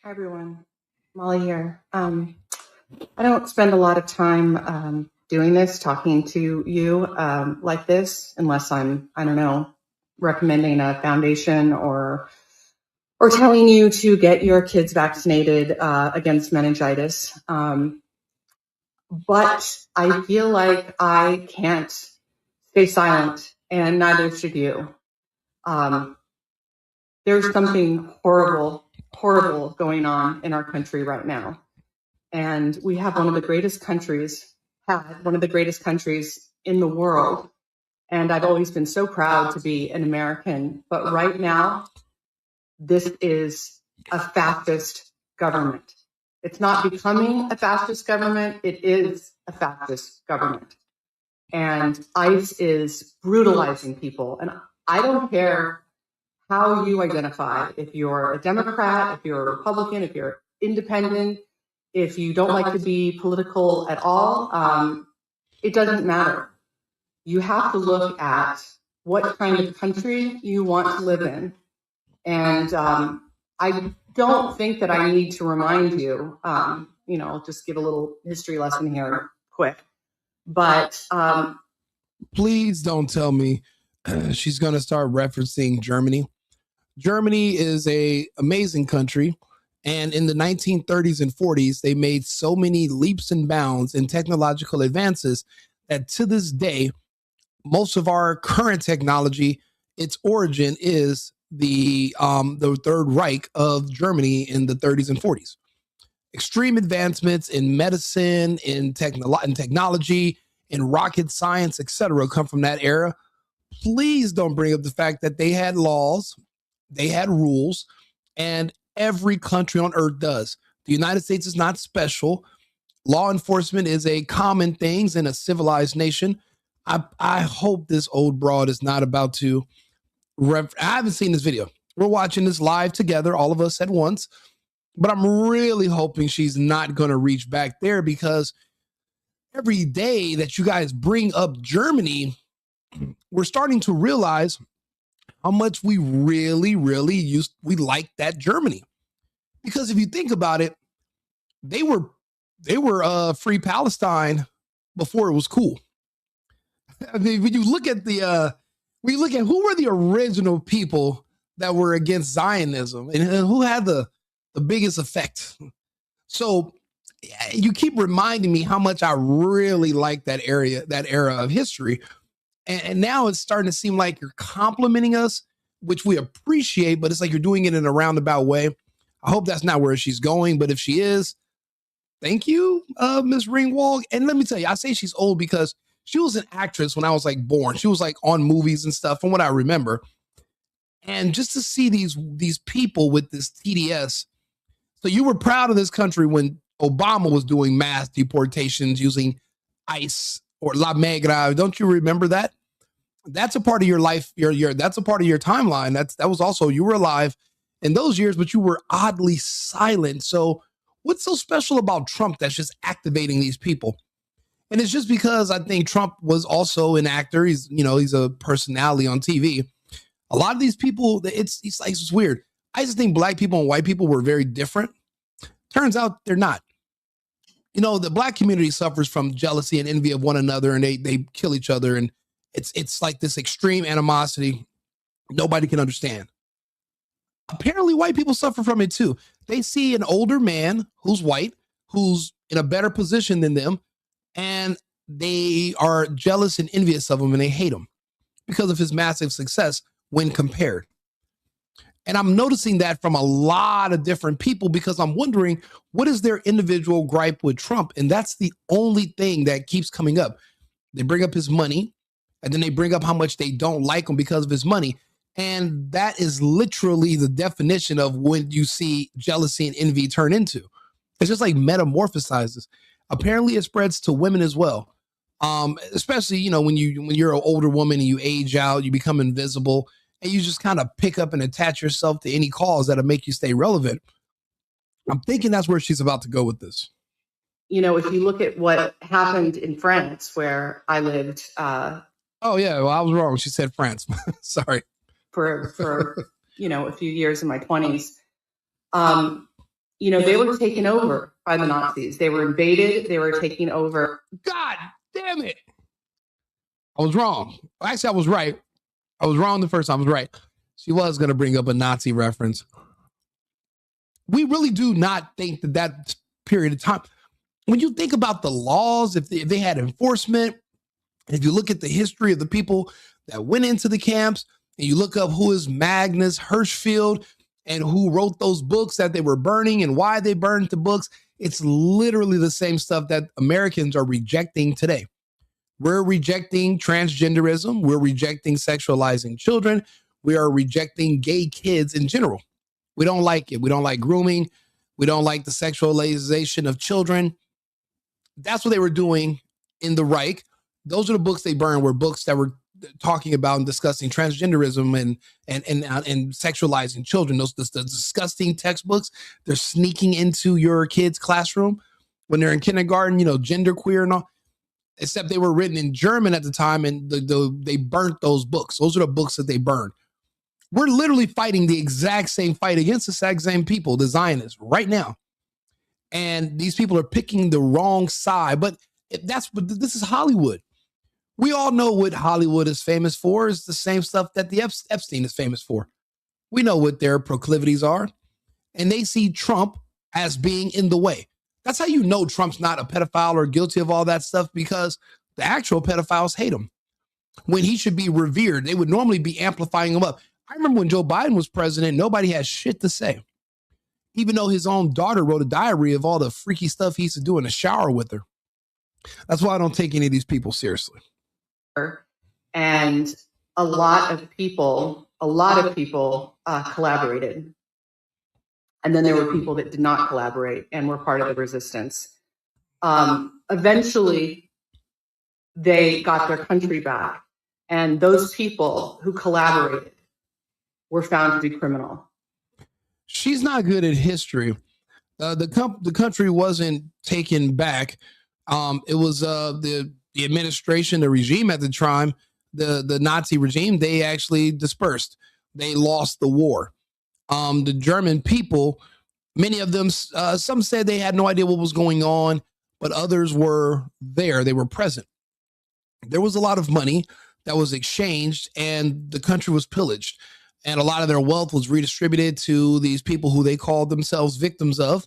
Hi, everyone. Molly here. I don't spend a lot of time doing this, talking to you like this, unless I don't know, recommending a foundation or telling you to get your kids vaccinated against meningitis. But I feel like I can't stay silent, and neither should you. Um, there's something horrible, horrible going on in our country right now. And we have one of the greatest countries, had one of the greatest countries in the world. And I've always been so proud to be an American. But right now, this is a fascist government. It's not becoming a fascist government, it is a fascist government. And ICE is brutalizing people. And I don't care how you identify, if you're a Democrat, if you're a Republican, if you're independent, if you don't like to be political at all, it doesn't matter. You have to look at what kind of country you want to live in. And I don't think that I need to remind you, just give a little history lesson here quick. But please don't tell me she's going to start referencing Germany. Germany is an amazing country. And in the 1930s and 40s, they made so many leaps and bounds in technological advances that to this day, most of our current technology, its origin is the Third Reich of Germany in the 30s and 40s. Extreme advancements in medicine, in technology, in rocket science, etc., come from that era. Please don't bring up the fact that they had laws, they had rules, and every country on earth does. The United States is not special. Law enforcement is a common thing in a civilized nation. I hope this old broad is not about to. I haven't seen this video. We're watching this live together, all of us at once. But I'm really hoping she's not going to reach back there, because every day that you guys bring up Germany, we're starting to realize how much we really like that Germany. Because if you think about it, they were free Palestine before it was cool. I mean, when you look at who were the original people that were against Zionism and who had the biggest effect. So you keep reminding me how much I really like that era of history. And now it's starting to seem like you're complimenting us, which we appreciate, but it's like you're doing it in a roundabout way. I hope that's not where she's going, but if she is, thank you, Miss Ringwald. And let me tell you, I say she's old because she was an actress when I was like born. She was like on movies and stuff from what I remember. And just to see these people with this TDS. So you were proud of this country when Obama was doing mass deportations using ICE or La Migra. Don't you remember that? That's a part of your life. That's a part of your timeline. That was also, you were alive in those years, but you were oddly silent. So what's so special about Trump that's just activating these people? And it's just because I think Trump was also an actor. He's a personality on TV. A lot of these people, it's weird. I just think black people and white people were very different. Turns out they're not. The black community suffers from jealousy and envy of one another, and they kill each other. And it's like this extreme animosity nobody can understand. Apparently, white people suffer from it too. They see an older man who's white, who's in a better position than them, and they are jealous and envious of him, and they hate him because of his massive success when compared. And I'm noticing that from a lot of different people, because I'm wondering, what is their individual gripe with Trump? And that's the only thing that keeps coming up. They bring up his money, and then they bring up how much they don't like him because of his money. And that is literally the definition of when you see jealousy and envy turn into. It's just like metamorphosizes. Apparently it spreads to women as well. Especially, when you're an older woman and you age out, you become invisible, and you just kind of pick up and attach yourself to any cause that'll make you stay relevant. I'm thinking that's where she's about to go with this. If you look at what happened in France, where I lived. Oh, yeah. Well, I was wrong. She said France. Sorry. For a few years in my 20s. they were taken over by the Nazis. They were invaded. They were taking over. God damn it. I was wrong. Actually, I was right. I was wrong the first time. I was right. She was going to bring up a Nazi reference. We really do not think that period of time, when you think about the laws, if they had enforcement, if you look at the history of the people that went into the camps, and you look up who is Magnus Hirschfeld and who wrote those books that they were burning and why they burned the books, it's literally the same stuff that Americans are rejecting today. We're rejecting transgenderism. We're rejecting sexualizing children. We are rejecting gay kids in general. We don't like it. We don't like grooming. We don't like the sexualization of children. That's what they were doing in the Reich. Those are the books they burned, were books that were talking about and discussing transgenderism and sexualizing children. Those the disgusting textbooks they're sneaking into your kids' classroom when they're in kindergarten, genderqueer and all. Except they were written in German at the time, and they burnt those books. Those are the books that they burned. We're literally fighting the exact same fight against the exact same people, the Zionists, right now. And these people are picking the wrong side. But this is Hollywood. We all know what Hollywood is famous for. Is the same stuff that the Epstein is famous for. We know what their proclivities are. And they see Trump as being in the way. That's how you know Trump's not a pedophile or guilty of all that stuff, because the actual pedophiles hate him. When he should be revered, they would normally be amplifying him up. I remember when Joe Biden was president, nobody had shit to say. Even though his own daughter wrote a diary of all the freaky stuff he used to do in the shower with her. That's why I don't take any of these people seriously. And a lot of people collaborated. And then there were people that did not collaborate and were part of the resistance. Eventually, they got their country back. And those people who collaborated were found to be criminal. She's not good at history. The country wasn't taken back. It was the administration, the regime at the time, the Nazi regime, they actually dispersed. They lost the war. The German people, many of them, some said they had no idea what was going on, but others were there. They were present. There was a lot of money that was exchanged, and the country was pillaged. And a lot of their wealth was redistributed to these people who they called themselves victims of.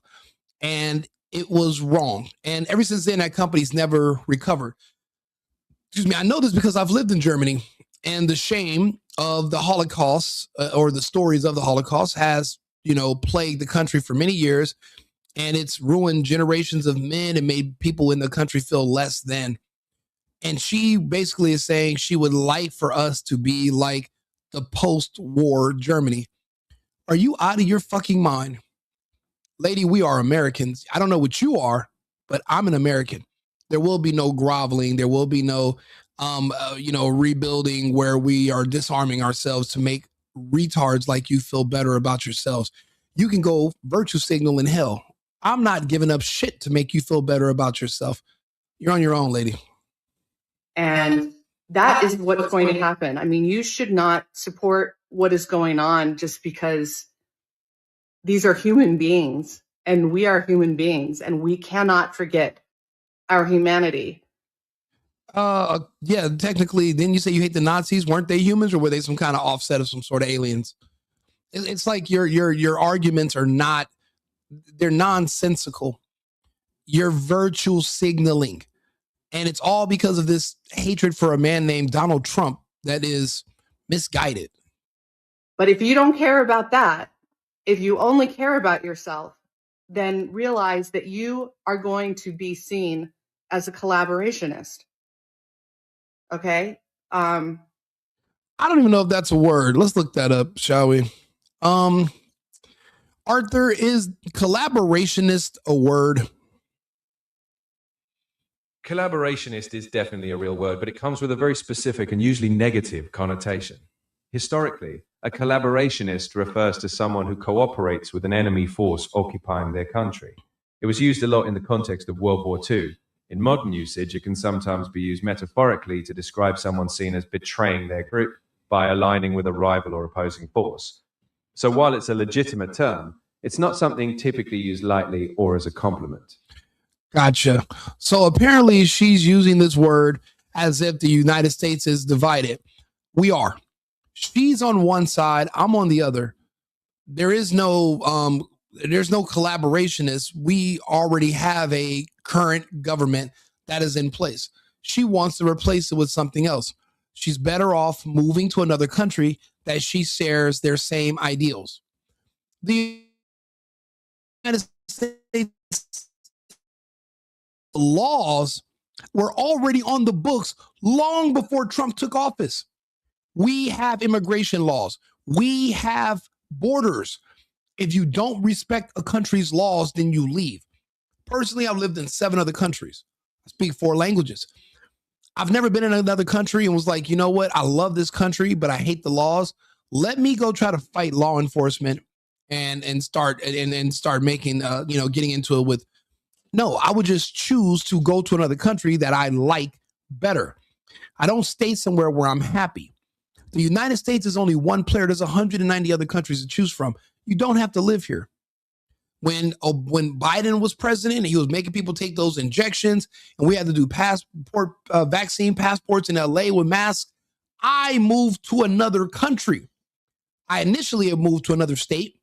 And it was wrong. And ever since then, that company's never recovered. Excuse me. I know this because I've lived in Germany, and the shame of the Holocaust or the stories of the Holocaust has, plagued the country for many years. And it's ruined generations of men and made people in the country feel less than. And she basically is saying she would like for us to be like the post-war Germany. Are you out of your fucking mind? Lady, we are Americans. I don't know what you are, but I'm an American. There will be no groveling. There will be no, rebuilding where we are disarming ourselves to make retards like you feel better about yourselves. You can go virtue signal in hell. I'm not giving up shit to make you feel better about yourself. You're on your own, lady. And that is what's going to happen. I mean, you should not support what is going on just because these are human beings and we are human beings, and we cannot forget our humanity. Yeah, technically, didn't you say you hate the Nazis? Weren't they humans, or were they some kind of offset of some sort of aliens? It's like your arguments are not, they're nonsensical. You're virtue signaling. And it's all because of this hatred for a man named Donald Trump that is misguided. But if you don't care about that, if you only care about yourself, then realize that you are going to be seen as a collaborationist. Okay? I don't even know if that's a word. Let's look that up, shall we? Arthur, is collaborationist a word? Collaborationist is definitely a real word, but it comes with a very specific and usually negative connotation. Historically, a collaborationist refers to someone who cooperates with an enemy force occupying their country. It was used a lot in the context of World War II. In modern usage, it can sometimes be used metaphorically to describe someone seen as betraying their group by aligning with a rival or opposing force. So while it's a legitimate term, It's not something typically used lightly or as a compliment. Gotcha. So apparently she's using this word as if the United States is divided. We are. She's on one side, I'm on the other. There's no collaborationists. We already have a current government that is in place. She wants to replace it with something else. She's better off moving to another country that she shares their same ideals. The United States laws were already on the books long before Trump took office. We have immigration laws. We have borders. If you don't respect a country's laws, then you leave. Personally, I've lived in 7 other countries. I speak 4 languages. I've never been in another country and was like, you know what? I love this country, but I hate the laws. Let me go try to fight law enforcement and start making getting into it with. No, I would just choose to go to another country that I like better. I don't stay somewhere where I'm happy. The United States is only one player. There's 190 other countries to choose from. You don't have to live here. When Biden was president and he was making people take those injections and we had to do vaccine passports in LA with masks, I moved to another country. I initially had moved to another state,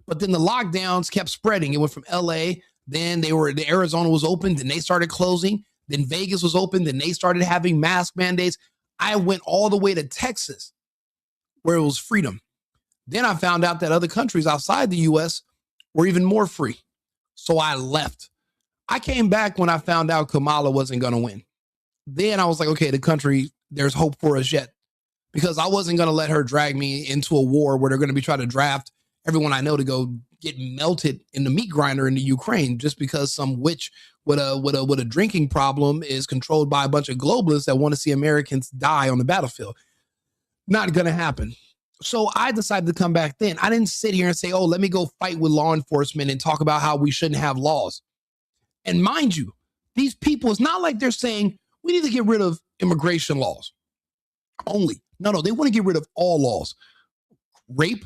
but then the lockdowns kept spreading. It went from LA, then the Arizona was open, then they started closing, then Vegas was open, then they started having mask mandates. I went all the way to Texas where it was freedom. Then I found out that other countries outside the US were even more free. So I left. I came back when I found out Kamala wasn't going to win. Then I was like, okay, the country, there's hope for us yet. Because I wasn't going to let her drag me into a war where they're going to be trying to draft everyone I know to go get melted in the meat grinder in the Ukraine just because some witch with a drinking problem is controlled by a bunch of globalists that want to see Americans die on the battlefield. Not going to happen. So I decided to come back then. I didn't sit here and say, oh, let me go fight with law enforcement and talk about how we shouldn't have laws. And mind you, these people, it's not like they're saying we need to get rid of immigration laws only. No, they want to get rid of all laws. Rape,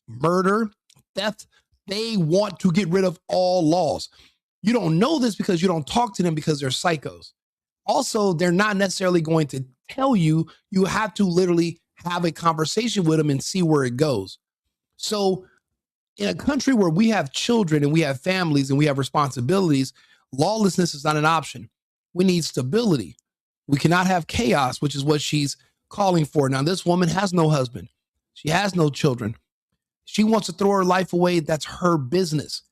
murder, theft. They want to get rid of all laws. You don't know this because you don't talk to them because they're psychos. Also, they're not necessarily going to tell you. You have to literally have a conversation with them and see where it goes. So in a country where we have children and we have families and we have responsibilities, lawlessness is not an option. We need stability. We cannot have chaos, which is what she's calling for. Now, this woman has no husband. She has no children. She wants to throw her life away. That's her business.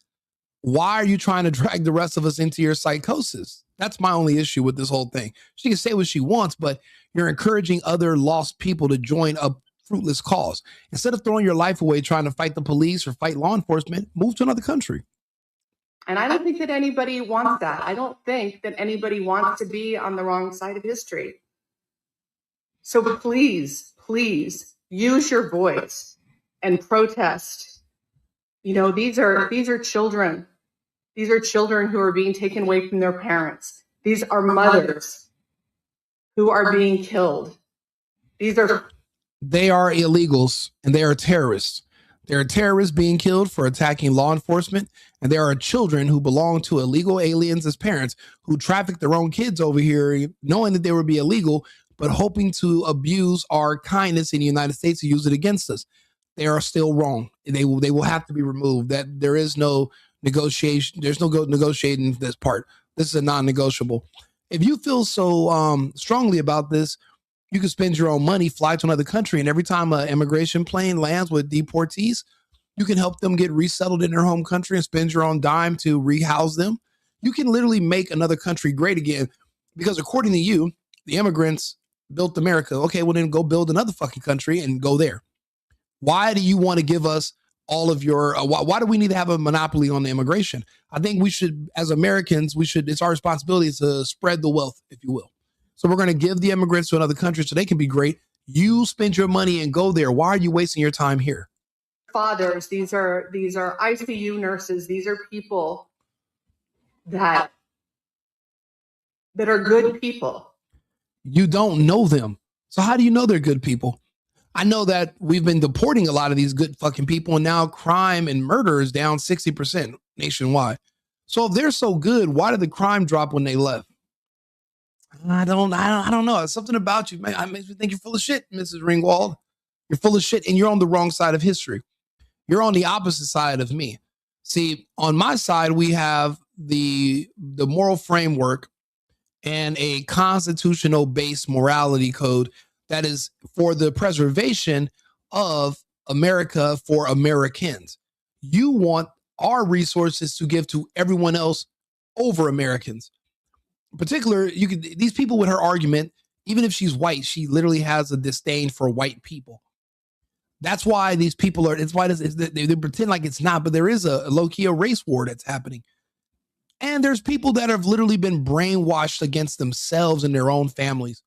Why are you trying to drag the rest of us into your psychosis? That's my only issue with this whole thing. She can say what she wants, but you're encouraging other lost people to join a fruitless cause. Instead of throwing your life away trying to fight the police or fight law enforcement, move to another country. And I don't think that anybody wants that. I don't think that anybody wants to be on the wrong side of history. So please use your voice and protest. You know, these are children. These are children who are being taken away from their parents. These are mothers who are being killed. They are illegals and they are terrorists. There are terrorists being killed for attacking law enforcement, and there are children who belong to illegal aliens as parents who traffic their own kids over here, knowing that they would be illegal, but hoping to abuse our kindness in the United States to use it against us. They are still wrong. They will have to be removed. That there is no negotiation. There's no negotiating this part. This is a non-negotiable. If you feel so strongly about this, you can spend your own money, fly to another country, and every time an immigration plane lands with deportees, you can help them get resettled in their home country and spend your own dime to rehouse them. You can literally make another country great again because according to you, the immigrants built America. Okay, well then go build another fucking country and go there. Why do you want to give us all of your, why do we need to have a monopoly on the immigration? I think we should, as Americans, it's our responsibility to spread the wealth, if you will. So we're going to give the immigrants to another country so they can be great. You spend your money and go there. Why are you wasting your time here? Fathers, these are ICU nurses. These are people that are good people. You don't know them. So how do you know they're good people? I know that we've been deporting a lot of these good fucking people, and now crime and murder is down 60% nationwide. So if they're so good, why did the crime drop when they left? I don't know. It's something about you, man. It makes me think you're full of shit, Mrs. Ringwald. You're full of shit, and you're on the wrong side of history. You're on the opposite side of me. See, on my side, we have the moral framework and a constitutional based morality code that is for the preservation of America for Americans. You want our resources to give to everyone else over Americans. In particular, these people with her argument, even if she's white, she literally has a disdain for white people. That's why these people are, it's why they pretend like it's not, but there is a low-key a race war that's happening. And there's people that have literally been brainwashed against themselves and their own families.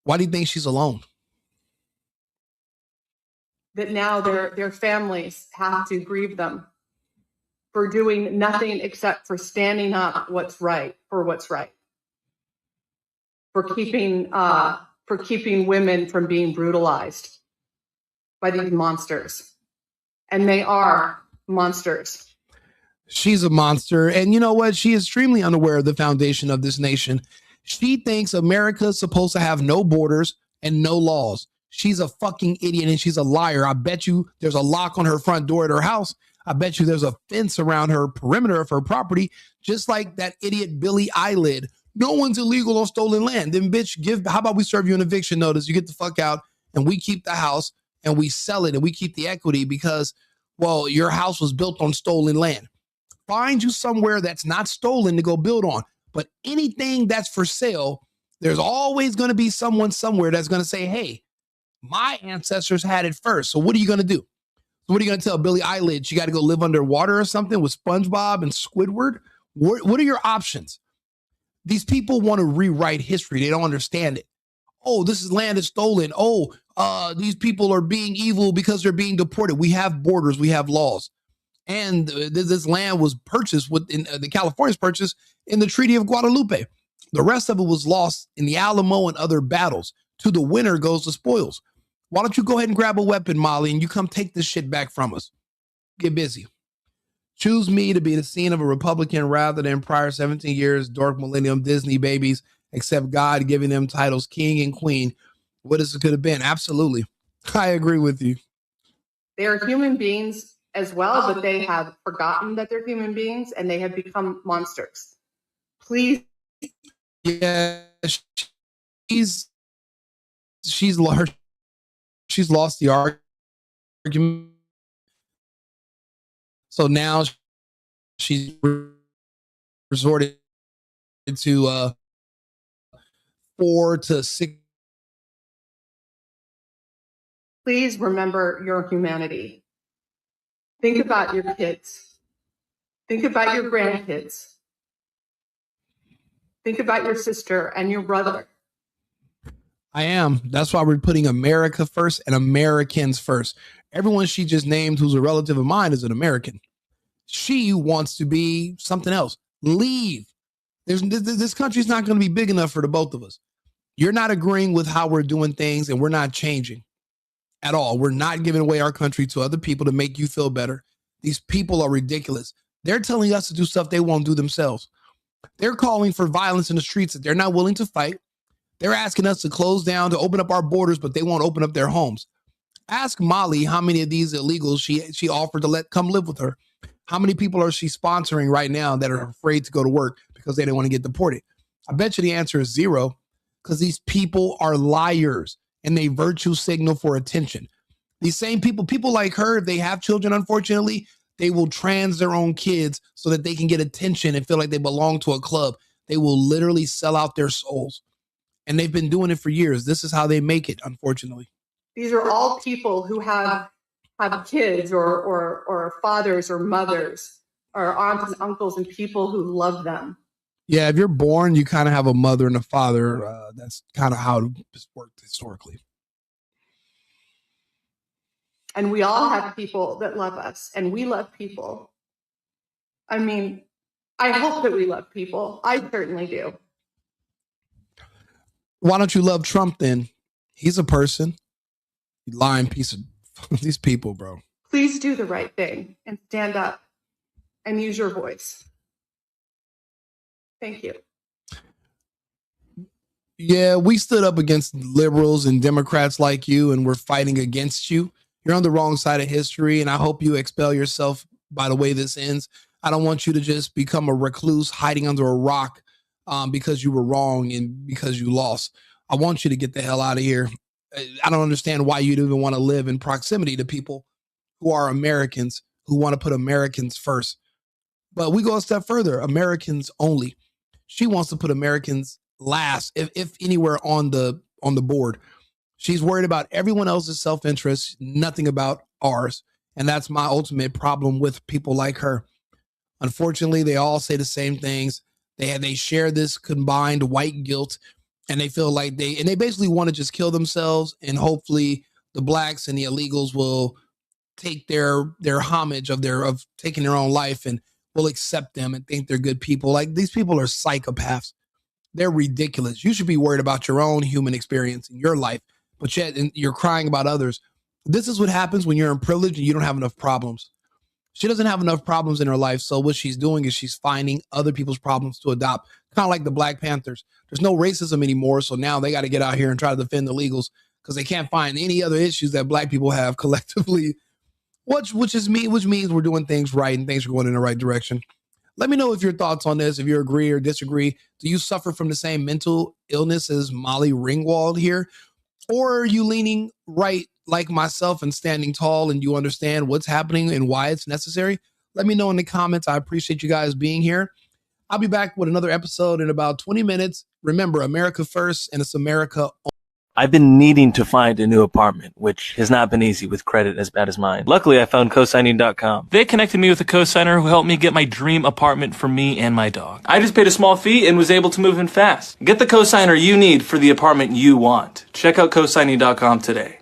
Why do you think she's alone? That now their families have to grieve them for doing nothing except for standing up for what's right, for keeping women from being brutalized by these monsters. And they are monsters. She's a monster. And you know what? She is extremely unaware of the foundation of this nation. She thinks America's supposed to have no borders and no laws. She's a fucking idiot and she's a liar. I bet you there's a lock on her front door at her house. I bet you there's a fence around her perimeter of her property, just like that idiot Billy Eyelid. No one's illegal on stolen land. Then bitch, how about we serve you an eviction notice? You get the fuck out and we keep the house and we sell it and we keep the equity because, well, your house was built on stolen land. Find you somewhere that's not stolen to go build on. But anything that's for sale, there's always going to be someone somewhere that's going to say, hey, my ancestors had it first. So what are you going to do? So what are you going to tell Billy Eyelid? You got to go live underwater or something with SpongeBob and Squidward? What are your options? These people want to rewrite history. They don't understand it. Oh, land is stolen. Oh, these people are being evil because they're being deported. We have borders. We have laws. And this land was purchased the Californians purchased in the Treaty of Guadalupe. The rest of it was lost in the Alamo and other battles. To the winner goes the spoils. Why don't you go ahead and grab a weapon, Molly, and you come take this shit back from us? Get busy. Choose me to be the scene of a Republican rather than prior 17 years, dark millennium Disney babies, except God giving them titles king and queen. What this could have been. Absolutely. I agree with you. They are human beings as well, but they have forgotten that they're human beings and they have become monsters. Please. Yeah, she's large. She's lost the argument. So now she's resorted to 4 to 6. Please remember your humanity. Think about your kids. Think about your grandkids. Think about your sister and your brother. I am. That's why we're putting America first and Americans first. Everyone she just named who's a relative of mine is an American. She wants to be something else. Leave. This country's not going to be big enough for the both of us. You're not agreeing with how we're doing things and we're not changing at all. We're not giving away our country to other people to make you feel better. These people are ridiculous. They're telling us to do stuff they won't do themselves. They're calling for violence in the streets that they're not willing to fight. They're asking us to close down, to open up our borders, but they won't open up their homes. Ask Molly how many of these illegals she offered to let come live with her. How many people are she sponsoring right now that are afraid to go to work because they don't want to get deported? I bet you the answer is 0, because these people are liars and they virtue signal for attention. These same people like her, if they have children, unfortunately, they will trans their own kids so that they can get attention and feel like they belong to a club. They will literally sell out their souls. And they've been doing it for years. This is how they make it, unfortunately. These are all people who have kids or fathers or mothers or aunts and uncles and people who love them. Yeah, if you're born, you kind of have a mother and a father. That's kind of how it's worked historically. And we all have people that love us, and we love people. I mean, I hope that we love people. I certainly do. Why don't you love Trump then? He's a person. You lying piece of these people, bro. Please do the right thing and stand up and use your voice. Thank you. Yeah, we stood up against liberals and Democrats like you, and we're fighting against you. You're on the wrong side of history, and I hope you expel yourself by the way this ends. I don't want you to just become a recluse hiding under a rock because you were wrong and because you lost. I want you to get the hell out of here. I don't understand why you'd even want to live in proximity to people who are Americans, who want to put Americans first. But we go a step further, Americans only. She wants to put Americans last, if anywhere on the board. She's worried about everyone else's self-interest, nothing about ours. And that's my ultimate problem with people like her. Unfortunately, they all say the same things. They share this combined white guilt, and they feel like they basically want to just kill themselves, and hopefully the blacks and the illegals will take their homage of taking their own life and will accept them and think they're good people. Like, these people are psychopaths. They're ridiculous. You should be worried about your own human experience in your life, but yet you're crying about others. This is what happens when you're in privilege and you don't have enough problems. She doesn't have enough problems in her life, so what she's doing is she's finding other people's problems to adopt, kind of like the Black Panthers. There's no racism anymore, so now they got to get out here and try to defend the illegals because they can't find any other issues that Black people have collectively, which means we're doing things right and things are going in the right direction. Let me know if your thoughts on this, if you agree or disagree. Do you suffer from the same mental illness as Molly Ringwald here? Or are you leaning right like myself and standing tall and you understand what's happening and why it's necessary? Let me know in the comments. I appreciate you guys being here. I'll be back with another episode in about 20 minutes. Remember, America first, and it's America only. I've been needing to find a new apartment, which has not been easy with credit as bad as mine. Luckily, I found cosigning.com. They connected me with a cosigner who helped me get my dream apartment for me and my dog. I just paid a small fee and was able to move in fast. Get the cosigner you need for the apartment you want. Check out cosigning.com today.